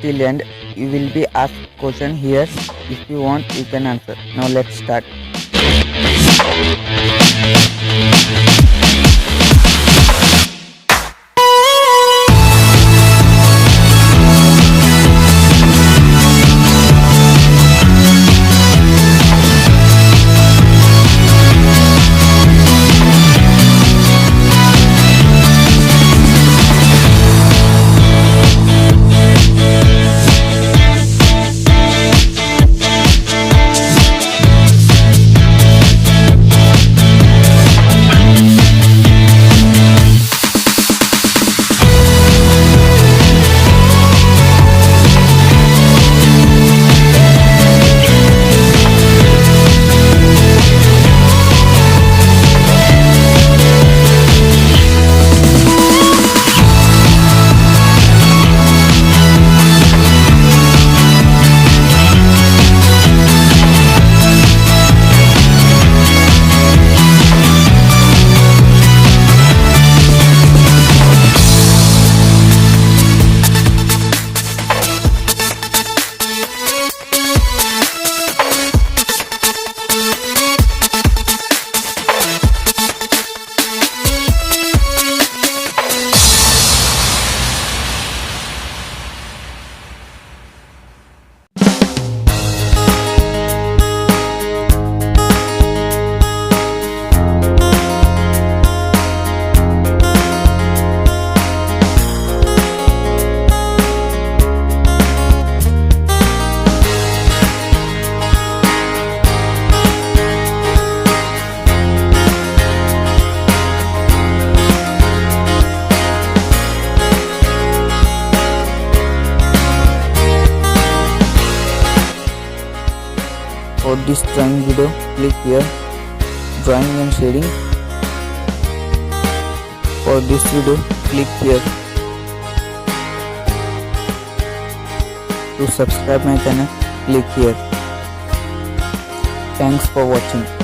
till end. You will be asked question here. If you want, you can answer. Now let's start. For this drawing video, click here, drawing and shading. For this video, click here. To subscribe my channel, click here. Thanks for watching.